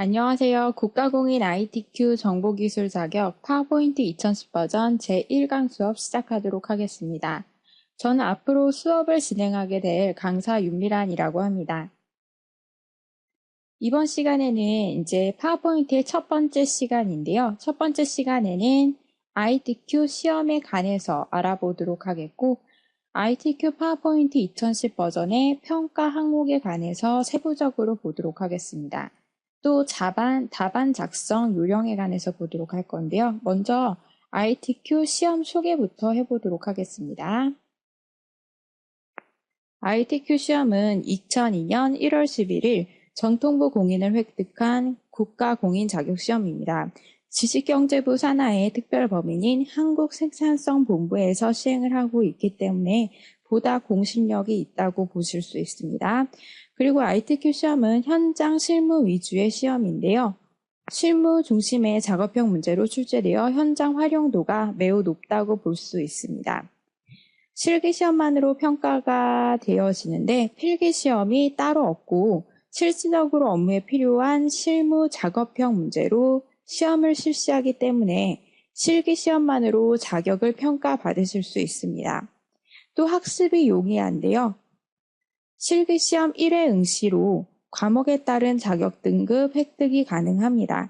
안녕하세요. 국가공인 ITQ 정보기술 자격 파워포인트 2010 버전 제1강 수업 시작하도록 하겠습니다. 저는 앞으로 수업을 진행하게 될 강사 윤미란이라고 합니다. 이번 시간에는 이제 파워포인트의 첫 번째 시간인데요. 첫 번째 시간에는 ITQ 시험에 관해서 알아보도록 하겠고, ITQ 파워포인트 2010 버전의 평가 항목에 관해서 세부적으로 보도록 하겠습니다. 또 답안 작성 요령에 관해서 보도록 할 건데요. 먼저 ITQ 시험 소개부터 해보도록 하겠습니다. ITQ 시험은 2002년 1월 11일 전통부 공인을 획득한 국가공인 자격시험입니다. 지식경제부 산하의 특별범위인 한국생산성본부에서 시행을 하고 있기 때문에 보다 공신력이 있다고 보실 수 있습니다. 그리고 ITQ 시험은 현장 실무 위주의 시험인데요. 실무 중심의 작업형 문제로 출제되어 현장 활용도가 매우 높다고 볼 수 있습니다. 실기시험만으로 평가가 되어지는데 필기시험이 따로 없고 실질적으로 업무에 필요한 실무 작업형 문제로 시험을 실시하기 때문에 실기시험만으로 자격을 평가받으실 수 있습니다. 또 학습이 용이한데요. 실기시험 1회 응시로 과목에 따른 자격 등급 획득이 가능합니다.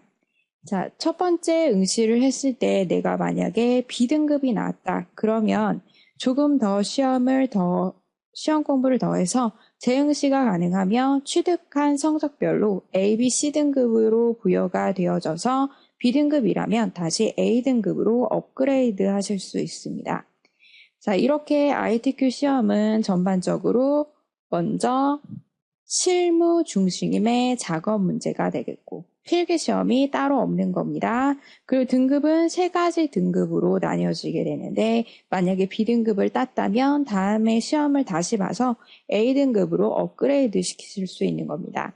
자, 첫 번째 응시를 했을 때 내가 만약에 B등급이 나왔다. 그러면 조금 더 시험 공부를 더 해서 재응시가 가능하며 취득한 성적별로 A, B, C 등급으로 부여가 되어져서 B등급이라면 다시 A등급으로 업그레이드 하실 수 있습니다. 자, 이렇게 ITQ 시험은 전반적으로 먼저 실무 중심의 작업 문제가 되겠고 필기시험이 따로 없는 겁니다. 그리고 등급은 3가지 등급으로 나뉘어지게 되는데 만약에 B등급을 땄다면 다음에 시험을 다시 봐서 A등급으로 업그레이드 시키실 수 있는 겁니다.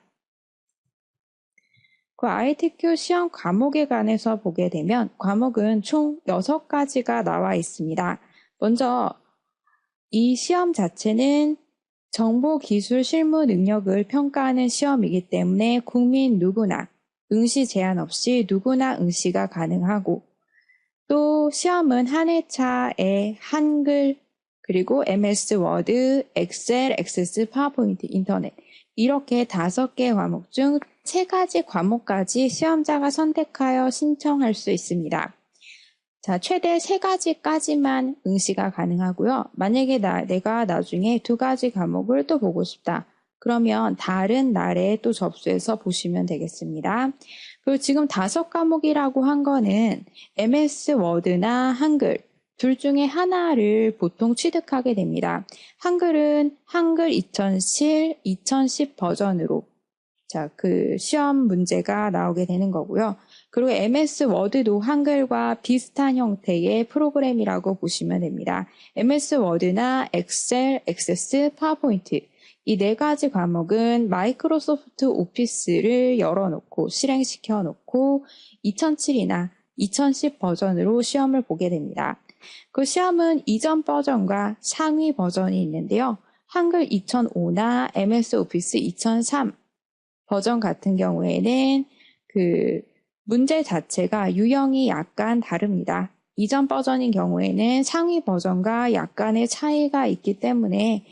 그 ITQ 시험 과목에 관해서 보게 되면 과목은 총 6가지가 나와 있습니다. 먼저 이 시험 자체는 정보기술 실무 능력을 평가하는 시험이기 때문에 국민 누구나 응시 제한 없이 누구나 응시가 가능하고 또 시험은 한 회차에 한글 그리고 MS 워드, 엑셀, 액세스, 파워포인트, 인터넷 이렇게 5개 과목 중 3가지 과목까지 시험자가 선택하여 신청할 수 있습니다. 자, 최대 3가지까지만 응시가 가능하고요. 만약에 내가 나중에 2가지 과목을 또 보고 싶다. 그러면 다른 날에 또 접수해서 보시면 되겠습니다. 그리고 지금 5과목이라고 한 거는 MS 워드나 한글 둘 중에 하나를 보통 취득하게 됩니다. 한글은 한글 2007, 2010 버전으로 자, 그 시험 문제가 나오게 되는 거고요. 그리고 MS 워드도 한글과 비슷한 형태의 프로그램이라고 보시면 됩니다. MS 워드나 엑셀, 액세스, 파워포인트 이 4가지 과목은 마이크로소프트 오피스를 열어놓고 실행시켜 놓고 2007이나 2010 버전으로 시험을 보게 됩니다. 그 시험은 이전 버전과 상위 버전이 있는데요. 한글 2005나 MS 오피스 2003 버전 같은 경우에는 그 문제 자체가 유형이 약간 다릅니다. 이전 버전인 경우에는 상위 버전과 약간의 차이가 있기 때문에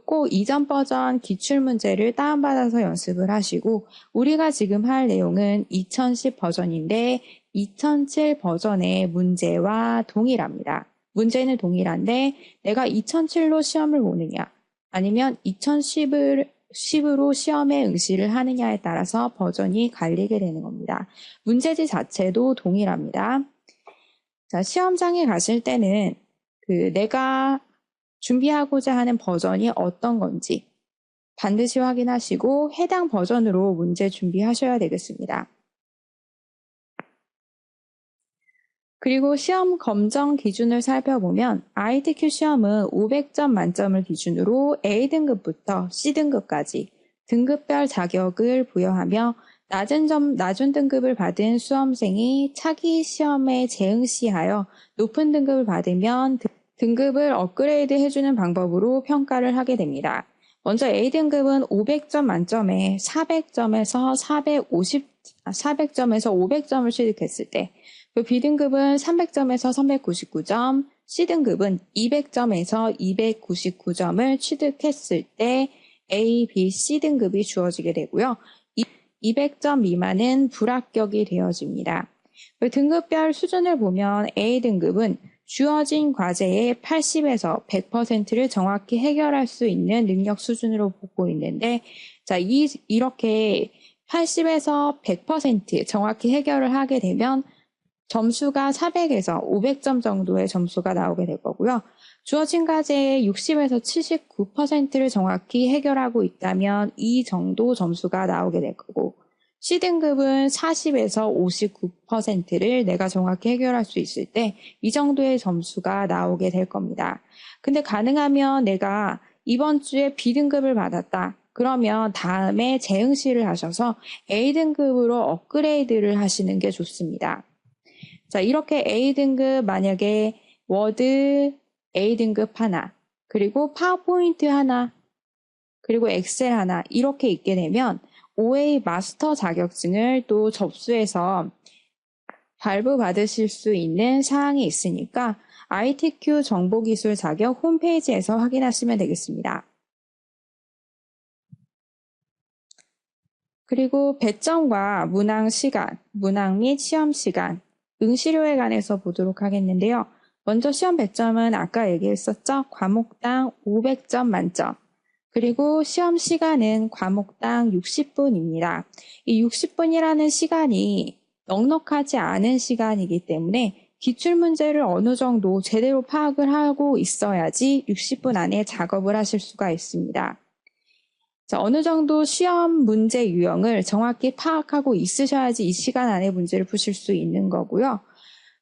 꼭 이전 버전 기출문제를 다운받아서 연습을 하시고 우리가 지금 할 내용은 2010 버전인데 2007 버전의 문제와 동일합니다. 문제는 동일한데 내가 2007로 시험을 보느냐 아니면 2010으로 시험에 응시를 하느냐에 따라서 버전이 갈리게 되는 겁니다. 문제지 자체도 동일합니다. 자, 시험장에 가실 때는 내가 준비하고자 하는 버전이 어떤 건지 반드시 확인하시고 해당 버전으로 문제 준비하셔야 되겠습니다. 그리고 시험 검정 기준을 살펴보면 ITQ 시험은 500점 만점을 기준으로 A등급부터 C등급까지 등급별 자격을 부여하며 낮은 등급을 받은 수험생이 차기 시험에 재응시하여 높은 등급을 받으면 등급을 업그레이드 해주는 방법으로 평가를 하게 됩니다. 먼저 A등급은 500점 만점에 400점에서 500점을 취득했을 때, 그 B등급은 300점에서 399점, C등급은 200점에서 299점을 취득했을 때 A, B, C등급이 주어지게 되고요. 200점 미만은 불합격이 되어집니다. 그 등급별 수준을 보면 A등급은 주어진 과제의 80에서 100%를 정확히 해결할 수 있는 능력 수준으로 보고 있는데, 자, 이렇게 80에서 100% 정확히 해결을 하게 되면 점수가 400에서 500점 정도의 점수가 나오게 될 거고요. 주어진 과제의 60에서 79%를 정확히 해결하고 있다면 이 정도 점수가 나오게 될 거고, C등급은 40에서 59%를 내가 정확히 해결할 수 있을 때 이 정도의 점수가 나오게 될 겁니다. 근데 가능하면 내가 이번 주에 B등급을 받았다. 그러면 다음에 재응시를 하셔서 A등급으로 업그레이드를 하시는 게 좋습니다. 자, 이렇게 A등급 만약에 워드 A등급 하나, 그리고 파워포인트 하나, 그리고 엑셀 하나 이렇게 있게 되면 OA 마스터 자격증을 또 접수해서 발부받으실 수 있는 사항이 있으니까 ITQ 정보기술 자격 홈페이지에서 확인하시면 되겠습니다. 그리고 배점과 문항 시간, 문항 및 시험 시간, 응시료에 관해서 보도록 하겠는데요. 먼저 시험 배점은 아까 얘기했었죠? 과목당 500점 만점. 그리고 시험 시간은 과목당 60분입니다. 이 60분이라는 시간이 넉넉하지 않은 시간이기 때문에 기출문제를 어느 정도 제대로 파악을 하고 있어야지 60분 안에 작업을 하실 수가 있습니다. 자, 어느 정도 시험 문제 유형을 정확히 파악하고 있으셔야지 이 시간 안에 문제를 푸실 수 있는 거고요.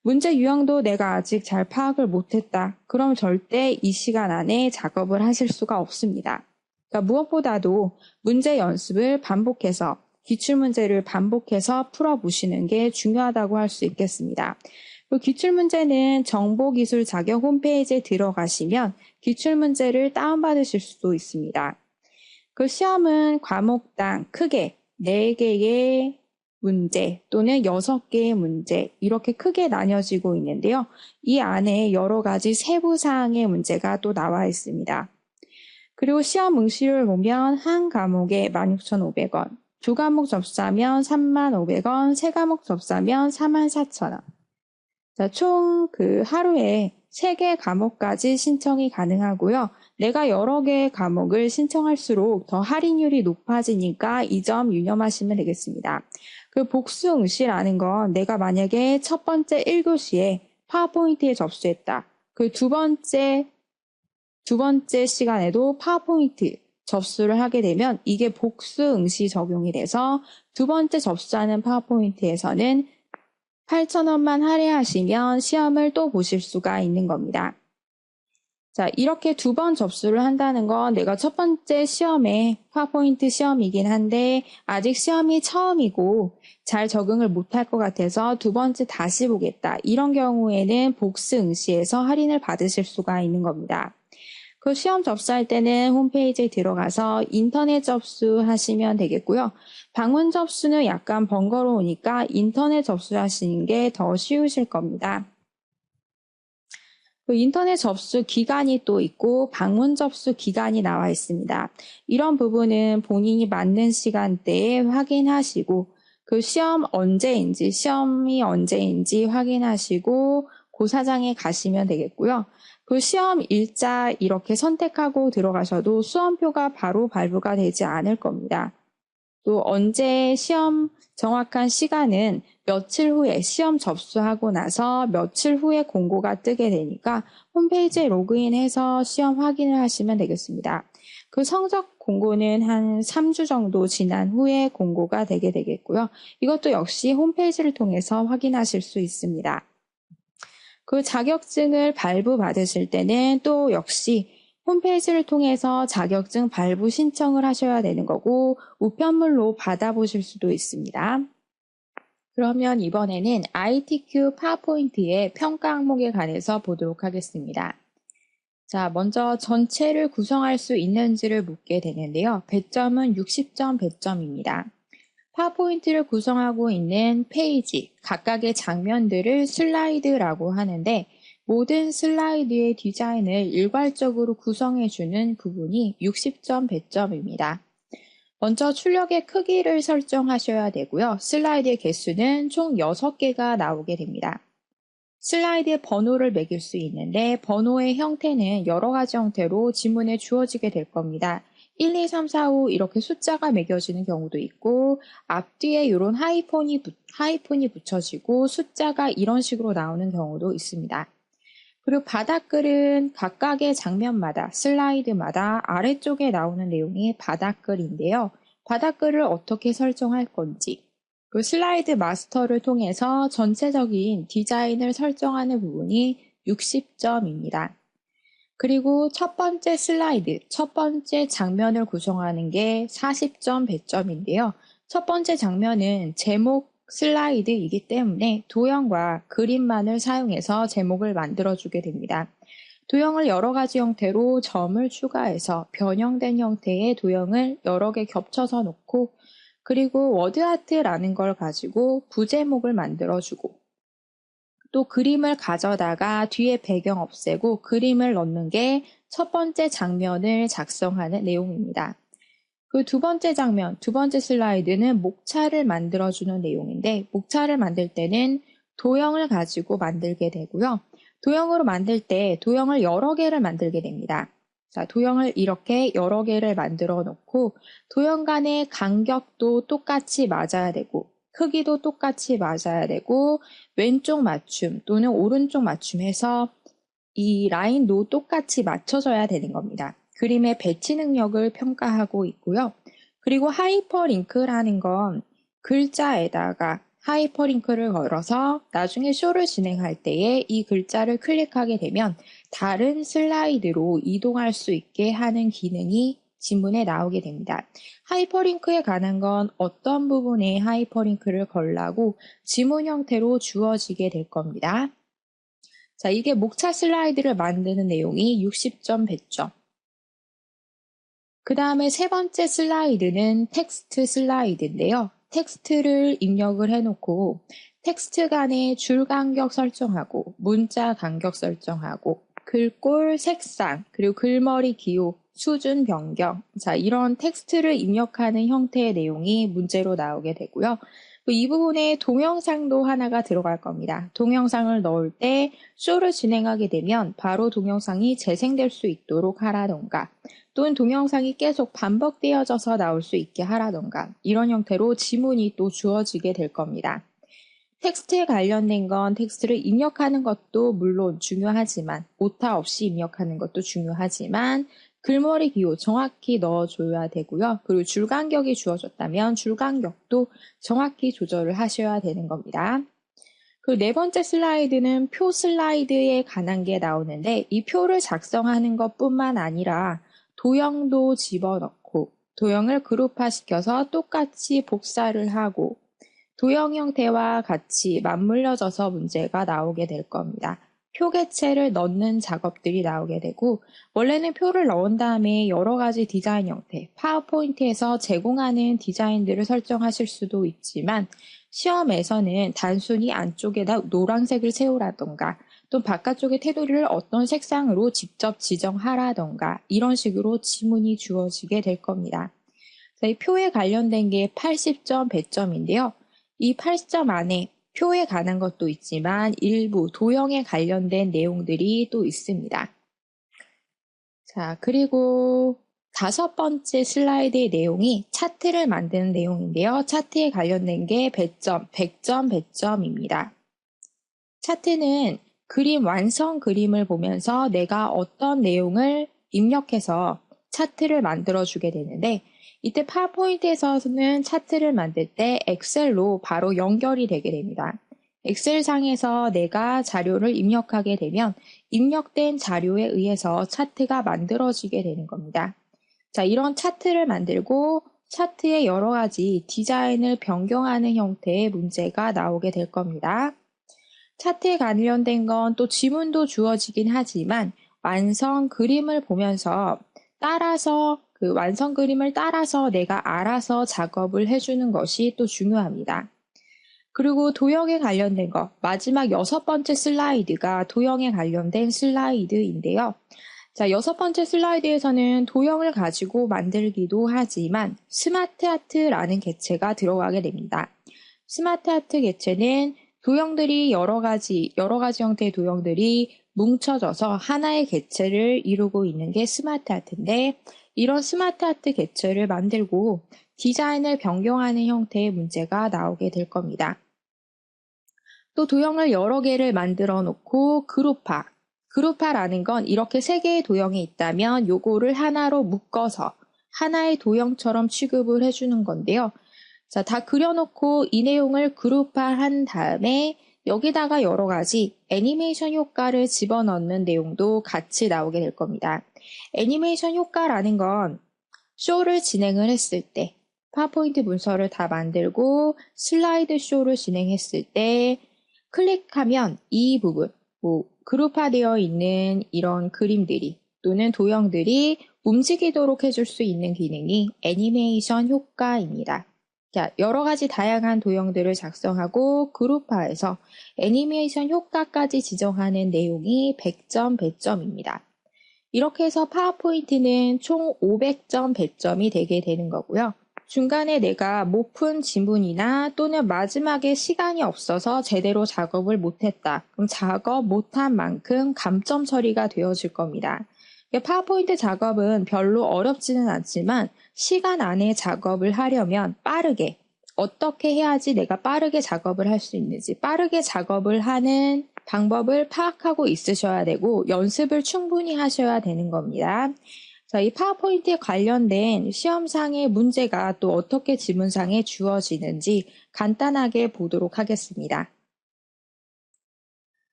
문제 유형도 내가 아직 잘 파악을 못했다. 그럼 절대 이 시간 안에 작업을 하실 수가 없습니다. 그러니까 무엇보다도 문제 연습을 반복해서 기출문제를 반복해서 풀어보시는 게 중요하다고 할 수 있겠습니다. 기출문제는 정보기술 자격 홈페이지에 들어가시면 기출문제를 다운받으실 수도 있습니다. 그 시험은 과목당 크게 4개의 문제 또는 6개의 문제 이렇게 크게 나뉘어지고 있는데요. 이 안에 여러 가지 세부 사항의 문제가 또 나와 있습니다. 그리고 시험 응시를 보면 한 과목에 16,500원, 두 과목 접수하면 35,500원, 세 과목 접수하면 44,000원. 자, 총 하루에 3개 과목까지 신청이 가능하고요. 내가 여러 개의 과목을 신청할수록 더 할인율이 높아지니까 이 점 유념하시면 되겠습니다. 그 복수 응시라는 건 내가 만약에 첫 번째 1교시에 파워포인트에 접수했다. 그 두 번째 시간에도 파워포인트 접수를 하게 되면 이게 복수 응시 적용이 돼서 두 번째 접수하는 파워포인트에서는 8,000원만 할애하시면 시험을 또 보실 수가 있는 겁니다. 자, 이렇게 2번 접수를 한다는 건 내가 첫 번째 시험에 파워포인트 시험이긴 한데 아직 시험이 처음이고 잘 적응을 못할 것 같아서 두 번째 다시 보겠다. 이런 경우에는 복수 응시에서 할인을 받으실 수가 있는 겁니다. 그 시험 접수할 때는 홈페이지에 들어가서 인터넷 접수하시면 되겠고요. 방문 접수는 약간 번거로우니까 인터넷 접수하시는 게 더 쉬우실 겁니다. 그 인터넷 접수 기간이 또 있고 방문 접수 기간이 나와 있습니다. 이런 부분은 본인이 맞는 시간대에 확인하시고 그 시험이 언제인지 확인하시고 고사장에 가시면 되겠고요. 그 시험 일자 이렇게 선택하고 들어가셔도 수험표가 바로 발부가 되지 않을 겁니다. 또 언제 시험 정확한 시간은 며칠 후에 시험 접수하고 나서 며칠 후에 공고가 뜨게 되니까 홈페이지에 로그인해서 시험 확인을 하시면 되겠습니다. 그 성적 공고는 한 3주 정도 지난 후에 공고가 되게 되겠고요. 이것도 역시 홈페이지를 통해서 확인하실 수 있습니다. 그 자격증을 발부받으실 때는 또 역시 홈페이지를 통해서 자격증 발부 신청을 하셔야 되는 거고 우편물로 받아보실 수도 있습니다. 그러면 이번에는 ITQ 파워포인트의 평가 항목에 관해서 보도록 하겠습니다. 자, 먼저 전체를 구성할 수 있는지를 묻게 되는데요. 배점은 60점 배점입니다. 파워포인트를 구성하고 있는 페이지, 각각의 장면들을 슬라이드라고 하는데 모든 슬라이드의 디자인을 일괄적으로 구성해주는 부분이 60점 배점입니다. 먼저 출력의 크기를 설정하셔야 되고요. 슬라이드의 개수는 총 6개가 나오게 됩니다. 슬라이드에 번호를 매길 수 있는데 번호의 형태는 여러 가지 형태로 지문에 주어지게 될 겁니다. 1, 2, 3, 4, 5 이렇게 숫자가 매겨지는 경우도 있고 앞뒤에 이런 하이폰이 붙여지고 숫자가 이런 식으로 나오는 경우도 있습니다. 그리고 바닥글은 각각의 장면마다 슬라이드마다 아래쪽에 나오는 내용이 바닥글인데요. 바닥글을 어떻게 설정할 건지 그 슬라이드 마스터를 통해서 전체적인 디자인을 설정하는 부분이 60점입니다. 그리고 첫 번째 슬라이드, 첫 번째 장면을 구성하는 게 40점 배점인데요. 첫 번째 장면은 제목 슬라이드이기 때문에 도형과 그림만을 사용해서 제목을 만들어주게 됩니다. 도형을 여러 가지 형태로 점을 추가해서 변형된 형태의 도형을 여러 개 겹쳐서 놓고 그리고 워드아트라는 걸 가지고 부제목을 만들어주고 또 그림을 가져다가 뒤에 배경 없애고 그림을 넣는 게 첫 번째 장면을 작성하는 내용입니다. 그 두 번째 장면, 두 번째 슬라이드는 목차를 만들어주는 내용인데 목차를 만들 때는 도형을 가지고 만들게 되고요. 도형으로 만들 때 도형을 여러 개를 만들게 됩니다. 자, 도형을 이렇게 여러 개를 만들어 놓고 도형 간의 간격도 똑같이 맞아야 되고 크기도 똑같이 맞아야 되고 왼쪽 맞춤 또는 오른쪽 맞춤 해서 이 라인도 똑같이 맞춰져야 되는 겁니다. 그림의 배치 능력을 평가하고 있고요. 그리고 하이퍼링크라는 건 글자에다가 하이퍼링크를 걸어서 나중에 쇼를 진행할 때에 이 글자를 클릭하게 되면 다른 슬라이드로 이동할 수 있게 하는 기능이 지문에 나오게 됩니다. 하이퍼링크에 관한 건 어떤 부분에 하이퍼링크를 걸라고 지문 형태로 주어지게 될 겁니다. 자, 이게 목차 슬라이드를 만드는 내용이 60점 배점. 그 다음에 세 번째 슬라이드는 텍스트 슬라이드인데요. 텍스트를 입력을 해놓고 텍스트 간의 줄 간격 설정하고 문자 간격 설정하고 글꼴 색상 그리고 글머리 기호 수준 변경 자 이런 텍스트를 입력하는 형태의 내용이 문제로 나오게 되고요. 이 부분에 동영상도 하나가 들어갈 겁니다. 동영상을 넣을 때 쇼를 진행하게 되면 바로 동영상이 재생될 수 있도록 하라던가 또는 동영상이 계속 반복되어져서 나올 수 있게 하라던가 이런 형태로 지문이 또 주어지게 될 겁니다. 텍스트에 관련된 건 텍스트를 입력하는 것도 물론 중요하지만 오타 없이 입력하는 것도 중요하지만 글머리 기호 정확히 넣어줘야 되고요. 그리고 줄 간격이 주어졌다면 줄 간격도 정확히 조절을 하셔야 되는 겁니다. 그 네 번째 슬라이드는 표 슬라이드에 관한 게 나오는데 이 표를 작성하는 것뿐만 아니라 도형도 집어넣고 도형을 그룹화시켜서 똑같이 복사를 하고 도형 형태와 같이 맞물려져서 문제가 나오게 될 겁니다. 표 개체를 넣는 작업들이 나오게 되고 원래는 표를 넣은 다음에 여러 가지 디자인 형태, 파워포인트에서 제공하는 디자인들을 설정하실 수도 있지만 시험에서는 단순히 안쪽에다 노란색을 채우라던가 또 바깥쪽의 테두리를 어떤 색상으로 직접 지정하라던가 이런 식으로 지문이 주어지게 될 겁니다. 자, 이 표에 관련된 게 80점 배점인데요. 이 80점 안에 표에 관한 것도 있지만 일부 도형에 관련된 내용들이 또 있습니다. 자, 그리고 다섯 번째 슬라이드의 내용이 차트를 만드는 내용인데요. 차트에 관련된 게 배점, 100점 배점입니다. 차트는 그림 완성 그림을 보면서 내가 어떤 내용을 입력해서 차트를 만들어주게 되는데 이때 파워포인트에서는 차트를 만들 때 엑셀로 바로 연결이 되게 됩니다. 엑셀상에서 내가 자료를 입력하게 되면 입력된 자료에 의해서 차트가 만들어지게 되는 겁니다. 자, 이런 차트를 만들고 차트의 여러 가지 디자인을 변경하는 형태의 문제가 나오게 될 겁니다. 차트에 관련된 건 또 지문도 주어지긴 하지만 완성 그림을 보면서 그 완성 그림을 따라서 내가 알아서 작업을 해주는 것이 또 중요합니다. 그리고 도형에 관련된 거, 마지막 6번째 슬라이드가 도형에 관련된 슬라이드인데요. 자, 6번째 슬라이드에서는 도형을 가지고 만들기도 하지만 스마트 아트라는 개체가 들어가게 됩니다. 스마트 아트 개체는 도형들이 여러 가지 형태의 도형들이 뭉쳐져서 하나의 개체를 이루고 있는 게 스마트 아트인데, 이런 스마트 아트 개체를 만들고 디자인을 변경하는 형태의 문제가 나오게 될 겁니다. 또 도형을 여러 개를 만들어 놓고 그룹화라는 건 이렇게 3개의 도형이 있다면 요거를 하나로 묶어서 하나의 도형처럼 취급을 해주는 건데요. 자, 다 그려놓고 이 내용을 그룹화한 다음에 여기다가 여러 가지 애니메이션 효과를 집어넣는 내용도 같이 나오게 될 겁니다. 애니메이션 효과라는 건 쇼를 진행을 했을 때, 파워포인트 문서를 다 만들고 슬라이드 쇼를 진행했을 때 클릭하면 이 부분, 그룹화되어 있는 이런 그림들이 또는 도형들이 움직이도록 해줄 수 있는 기능이 애니메이션 효과입니다. 자, 여러 가지 다양한 도형들을 작성하고 그룹화해서 애니메이션 효과까지 지정하는 내용이 100점, 100점입니다. 이렇게 해서 파워포인트는 총 500점, 100점이 되게 되는 거고요. 중간에 내가 못 푼 지문이나 또는 마지막에 시간이 없어서 제대로 작업을 못했다. 그럼 작업 못한 만큼 감점 처리가 되어질 겁니다. 파워포인트 작업은 별로 어렵지는 않지만 시간 안에 작업을 하려면 빠르게, 어떻게 해야지 내가 빠르게 작업을 할 수 있는지, 빠르게 작업을 하는 방법을 파악하고 있으셔야 되고 연습을 충분히 하셔야 되는 겁니다. 자, 이 파워포인트에 관련된 시험상의 문제가 또 어떻게 지문상에 주어지는지 간단하게 보도록 하겠습니다.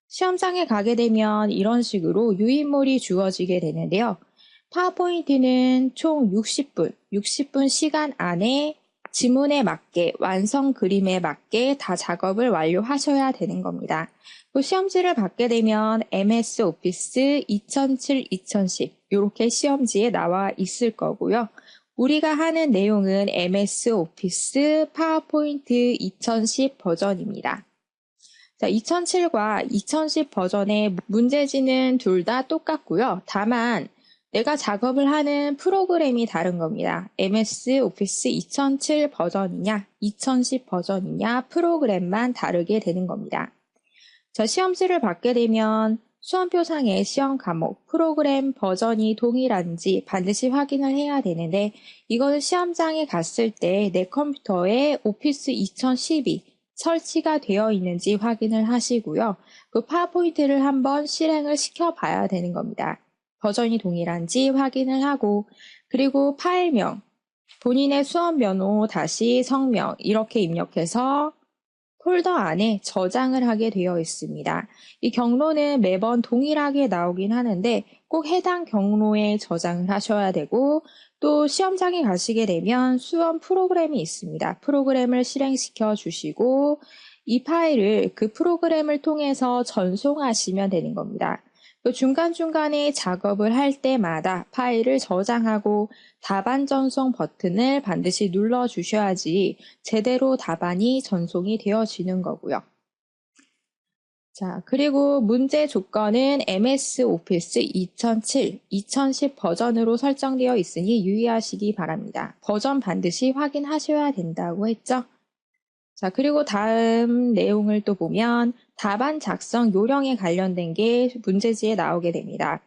시험상에 가게 되면 이런 식으로 유인물이 주어지게 되는데요. 파워포인트는 총 60분 시간 안에 지문에 맞게, 완성 그림에 맞게 다 작업을 완료하셔야 되는 겁니다. 시험지를 받게 되면 MS 오피스 2007, 2010 이렇게 시험지에 나와 있을 거고요. 우리가 하는 내용은 MS 오피스 파워포인트 2010 버전입니다. 자, 2007과 2010 버전의 문제지는 둘 다 똑같고요. 다만 내가 작업을 하는 프로그램이 다른 겁니다. MS 오피스 2007 버전이냐, 2010 버전이냐 프로그램만 다르게 되는 겁니다. 자, 시험지를 받게 되면 수험표상의 시험 과목, 프로그램 버전이 동일한지 반드시 확인을 해야 되는데 이거는 시험장에 갔을 때 내 컴퓨터에 오피스 2010이 설치가 되어 있는지 확인을 하시고요. 그 파워포인트를 한번 실행을 시켜봐야 되는 겁니다. 버전이 동일한지 확인을 하고 그리고 파일명, 본인의 수험 번호 다시 성명 이렇게 입력해서 폴더 안에 저장을 하게 되어 있습니다. 이 경로는 매번 동일하게 나오긴 하는데 꼭 해당 경로에 저장을 하셔야 되고 또 시험장에 가시게 되면 수험 프로그램이 있습니다. 프로그램을 실행시켜 주시고 이 파일을 그 프로그램을 통해서 전송하시면 되는 겁니다. 중간중간에 작업을 할 때마다 파일을 저장하고 답안 전송 버튼을 반드시 눌러 주셔야지 제대로 답안이 전송이 되어지는 거고요. 자, 그리고 문제 조건은 MS 오피스 2007, 2010 버전으로 설정되어 있으니 유의하시기 바랍니다. 버전 반드시 확인하셔야 된다고 했죠? 자, 그리고 다음 내용을 또 보면 답안 작성 요령에 관련된 게 문제지에 나오게 됩니다.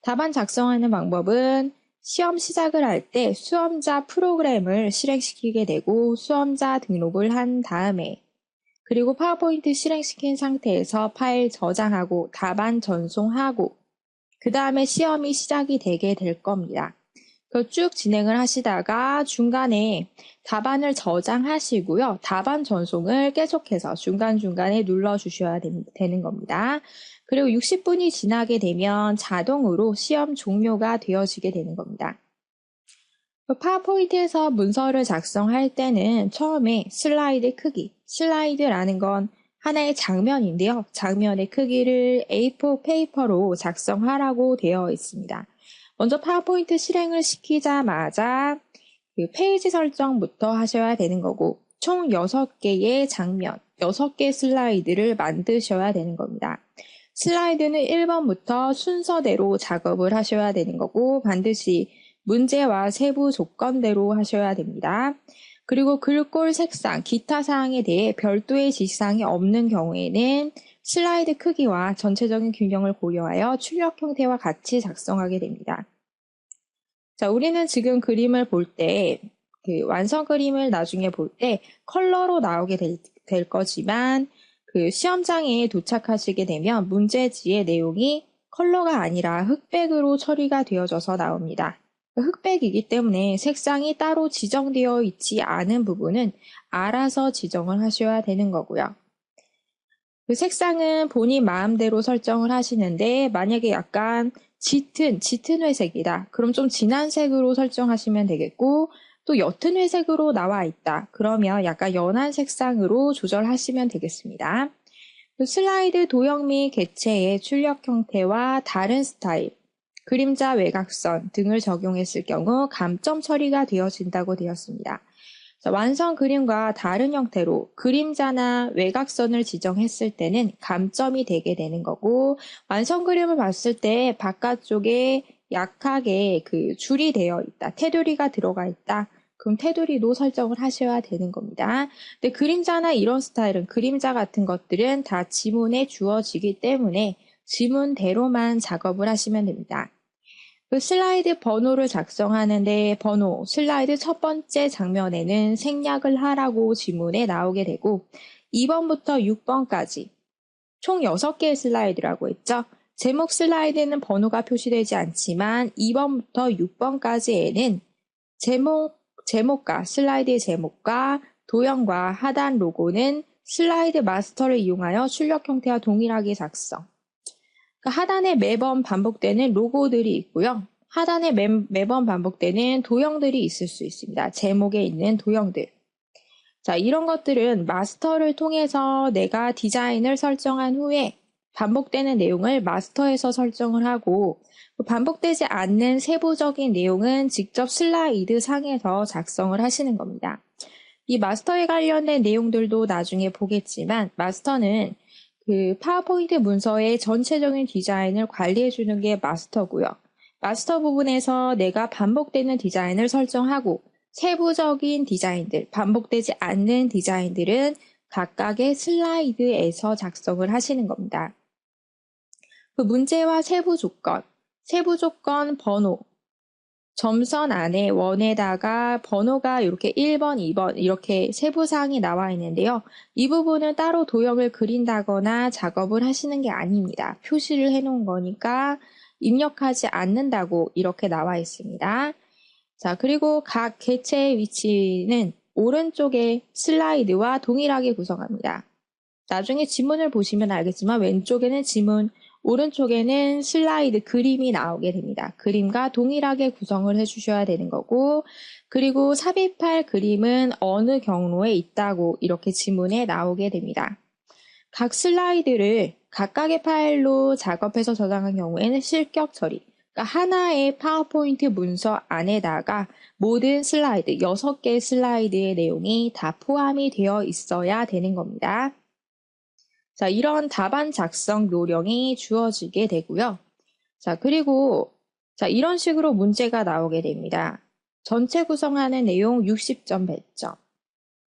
답안 작성하는 방법은 시험 시작을 할 때 수험자 프로그램을 실행시키게 되고 수험자 등록을 한 다음에 그리고 파워포인트 실행시킨 상태에서 파일 저장하고 답안 전송하고 그 다음에 시험이 시작이 되게 될 겁니다. 쭉 진행을 하시다가 중간에 답안을 저장하시고요. 답안 전송을 계속해서 중간중간에 눌러주셔야 되는 겁니다. 그리고 60분이 지나게 되면 자동으로 시험 종료가 되어지게 되는 겁니다. 파워포인트에서 문서를 작성할 때는 처음에 슬라이드 크기, 슬라이드라는 건 하나의 장면인데요. 장면의 크기를 A4 페이퍼로 작성하라고 되어 있습니다. 먼저 파워포인트 실행을 시키자마자 그 페이지 설정부터 하셔야 되는 거고, 총 6개의 장면, 6개 슬라이드를 만드셔야 되는 겁니다. 슬라이드는 1번부터 순서대로 작업을 하셔야 되는 거고, 반드시 문제와 세부 조건대로 하셔야 됩니다. 그리고 글꼴 색상, 기타 사항에 대해 별도의 지시사항이 없는 경우에는 슬라이드 크기와 전체적인 균형을 고려하여 출력 형태와 같이 작성하게 됩니다. 자, 우리는 지금 그림을 볼 때, 완성 그림을 나중에 볼 때 컬러로 나오게 될 거지만, 시험장에 도착하시게 되면 문제지의 내용이 컬러가 아니라 흑백으로 처리가 되어져서 나옵니다. 흑백이기 때문에 색상이 따로 지정되어 있지 않은 부분은 알아서 지정을 하셔야 되는 거고요. 그 색상은 본인 마음대로 설정을 하시는데, 만약에 약간 짙은 회색이다. 그럼 좀 진한 색으로 설정하시면 되겠고, 또 옅은 회색으로 나와 있다. 그러면 약간 연한 색상으로 조절하시면 되겠습니다. 슬라이드 도형 및 개체의 출력 형태와 다른 스타일, 그림자 외곽선 등을 적용했을 경우 감점 처리가 되어진다고 되었습니다. 완성 그림과 다른 형태로 그림자나 외곽선을 지정했을 때는 감점이 되게 되는 거고, 완성 그림을 봤을 때 바깥쪽에 약하게 줄이 되어 있다, 테두리가 들어가 있다, 그럼 테두리도 설정을 하셔야 되는 겁니다. 근데 그림자나 이런 스타일은, 그림자 같은 것들은 다 지문에 주어지기 때문에 지문대로만 작업을 하시면 됩니다. 그 슬라이드 번호를 작성하는데 번호, 슬라이드 첫 번째 장면에는 생략을 하라고 지문에 나오게 되고, 2번부터 6번까지 총 6개의 슬라이드라고 했죠. 제목 슬라이드는 번호가 표시되지 않지만 2번부터 6번까지에는 제목과 슬라이드의 제목과 도형과 하단 로고는 슬라이드 마스터를 이용하여 출력 형태와 동일하게 작성. 하단에 매번 반복되는 로고들이 있고요. 하단에 매번 반복되는 도형들이 있을 수 있습니다. 제목에 있는 도형들. 자, 이런 것들은 마스터를 통해서 내가 디자인을 설정한 후에 반복되는 내용을 마스터에서 설정을 하고, 반복되지 않는 세부적인 내용은 직접 슬라이드 상에서 작성을 하시는 겁니다. 이 마스터에 관련된 내용들도 나중에 보겠지만, 마스터는 파워포인트 문서의 전체적인 디자인을 관리해주는 게 마스터고요. 마스터 부분에서 내가 반복되는 디자인을 설정하고, 세부적인 디자인들, 반복되지 않는 디자인들은 각각의 슬라이드에서 작성을 하시는 겁니다. 그 문제와 세부 조건 번호, 점선 안에 원에다가 번호가 이렇게 1번, 2번 이렇게 세부사항이 나와 있는데요. 이 부분은 따로 도형을 그린다거나 작업을 하시는 게 아닙니다. 표시를 해놓은 거니까 입력하지 않는다고 이렇게 나와 있습니다. 자, 그리고 각 개체의 위치는 오른쪽의 슬라이드와 동일하게 구성합니다. 나중에 지문을 보시면 알겠지만 왼쪽에는 지문, 오른쪽에는 슬라이드 그림이 나오게 됩니다. 그림과 동일하게 구성을 해주셔야 되는 거고, 그리고 삽입할 그림은 어느 경로에 있다고 이렇게 지문에 나오게 됩니다. 각 슬라이드를 각각의 파일로 작업해서 저장한 경우에는 실격 처리, 그러니까 하나의 파워포인트 문서 안에다가 모든 슬라이드, 6개의 슬라이드의 내용이 다 포함이 되어 있어야 되는 겁니다. 자, 이런 답안 작성 요령이 주어지게 되고요. 자, 그리고 이런 식으로 문제가 나오게 됩니다. 전체 구성하는 내용 60점 100점.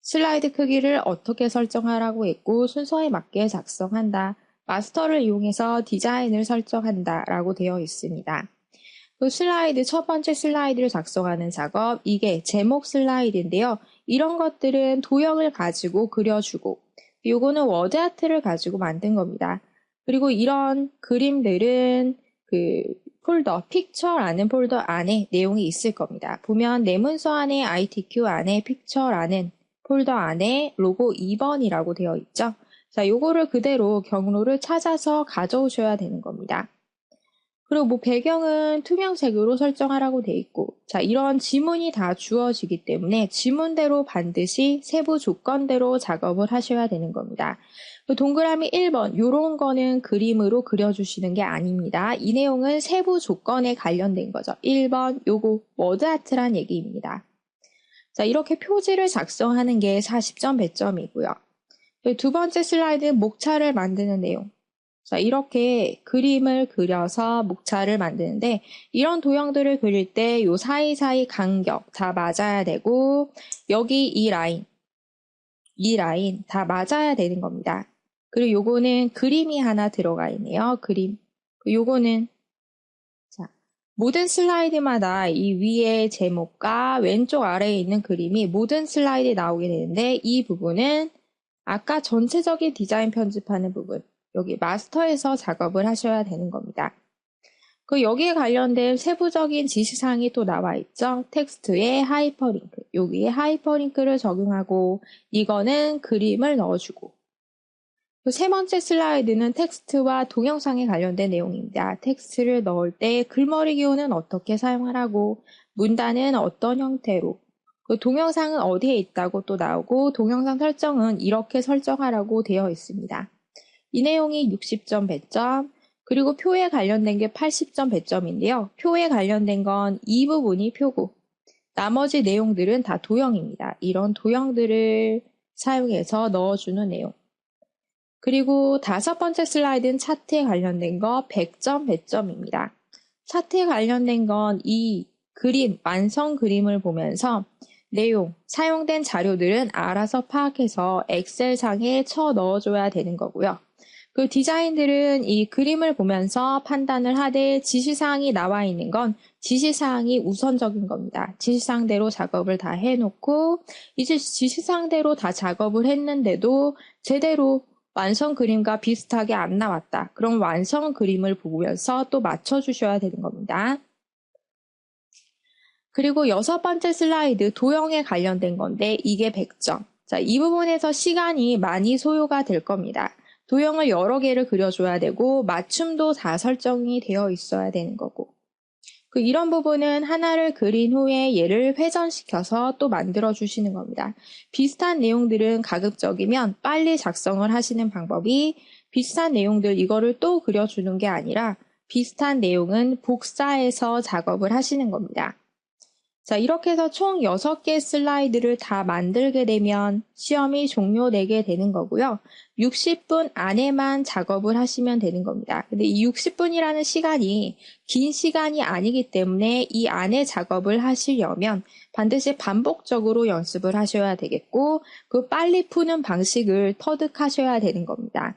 슬라이드 크기를 어떻게 설정하라고 했고 순서에 맞게 작성한다. 마스터를 이용해서 디자인을 설정한다 라고 되어 있습니다. 그 슬라이드, 첫 번째 슬라이드를 작성하는 작업, 이게 제목 슬라이드인데요. 이런 것들은 도형을 가지고 그려주고, 요거는 워드 아트를 가지고 만든 겁니다. 그리고 이런 그림들은 폴더, 픽처라는 폴더 안에 내용이 있을 겁니다. 보면 내 문서 안에 ITQ 안에 픽처라는 폴더 안에 로고 2번이라고 되어 있죠. 자, 요거를 그대로 경로를 찾아서 가져오셔야 되는 겁니다. 그리고 뭐 배경은 투명색으로 설정하라고 돼 있고, 자, 이런 지문이 다 주어지기 때문에 지문대로 반드시 세부 조건대로 작업을 하셔야 되는 겁니다. 동그라미 1번, 요런 거는 그림으로 그려주시는 게 아닙니다. 이 내용은 세부 조건에 관련된 거죠. 1번, 요거 워드아트란 얘기입니다. 자, 이렇게 표지를 작성하는 게 40점 배점이고요. 두 번째 슬라이드는 목차를 만드는 내용. 자, 이렇게 그림을 그려서 목차를 만드는데, 이런 도형들을 그릴 때 요 사이사이 간격 다 맞아야 되고, 여기 이 라인 다 맞아야 되는 겁니다. 그리고 요거는 그림이 하나 들어가 있네요. 그림. 요거는, 자, 모든 슬라이드마다 이 위에 제목과 왼쪽 아래에 있는 그림이 모든 슬라이드에 나오게 되는데, 이 부분은 아까 전체적인 디자인 편집하는 부분, 여기 마스터에서 작업을 하셔야 되는 겁니다. 여기에 관련된 세부적인 지시사항이 또 나와 있죠. 텍스트에 하이퍼링크, 여기에 하이퍼링크를 적용하고 이거는 그림을 넣어주고, 세 번째 슬라이드는 텍스트와 동영상에 관련된 내용입니다. 텍스트를 넣을 때 글머리 기호는 어떻게 사용하라고, 문단은 어떤 형태로, 동영상은 어디에 있다고 또 나오고 동영상 설정은 이렇게 설정하라고 되어 있습니다. 이 내용이 60점 배점, 그리고 표에 관련된 게 80점 배점인데요. 표에 관련된 건 이 부분이 표고, 나머지 내용들은 다 도형입니다. 이런 도형들을 사용해서 넣어주는 내용. 그리고 다섯 번째 슬라이드는 차트에 관련된 거 100점 배점입니다. 차트에 관련된 건 이 그림, 완성 그림을 보면서 내용, 사용된 자료들은 알아서 파악해서 엑셀상에 쳐 넣어줘야 되는 거고요. 그 디자인들은 이 그림을 보면서 판단을 하되 지시사항이 나와 있는 건 지시사항이 우선적인 겁니다. 지시사항대로 작업을 다 해놓고 이제 지시사항대로 다 작업을 했는데도 제대로 완성 그림과 비슷하게 안 나왔다. 그럼 완성 그림을 보면서 또 맞춰주셔야 되는 겁니다. 그리고 여섯 번째 슬라이드 도형에 관련된 건데 이게 100점. 자, 이 부분에서 시간이 많이 소요가 될 겁니다. 도형을 여러 개를 그려줘야 되고 맞춤도 다 설정이 되어 있어야 되는 거고, 이런 부분은 하나를 그린 후에 얘를 회전시켜서 또 만들어 주시는 겁니다. 비슷한 내용들은 가급적이면 빨리 작성을 하시는 방법이, 비슷한 내용들 이거를 또 그려주는 게 아니라 비슷한 내용은 복사해서 작업을 하시는 겁니다. 자, 이렇게 해서 총 6개 슬라이드를 다 만들게 되면 시험이 종료되게 되는 거고요. 60분 안에만 작업을 하시면 되는 겁니다. 근데 이 60분이라는 시간이 긴 시간이 아니기 때문에 이 안에 작업을 하시려면 반드시 반복적으로 연습을 하셔야 되겠고, 그 빨리 푸는 방식을 터득하셔야 되는 겁니다.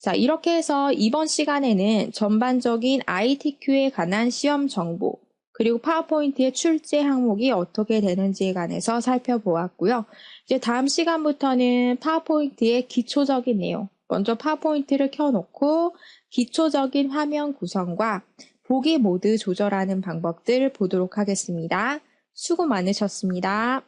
자, 이렇게 해서 이번 시간에는 전반적인 ITQ에 관한 시험 정보, 그리고 파워포인트의 출제 항목이 어떻게 되는지에 관해서 살펴보았고요. 이제 다음 시간부터는 파워포인트의 기초적인 내용, 먼저 파워포인트를 켜놓고 기초적인 화면 구성과 보기 모드 조절하는 방법들 보도록 하겠습니다. 수고 많으셨습니다.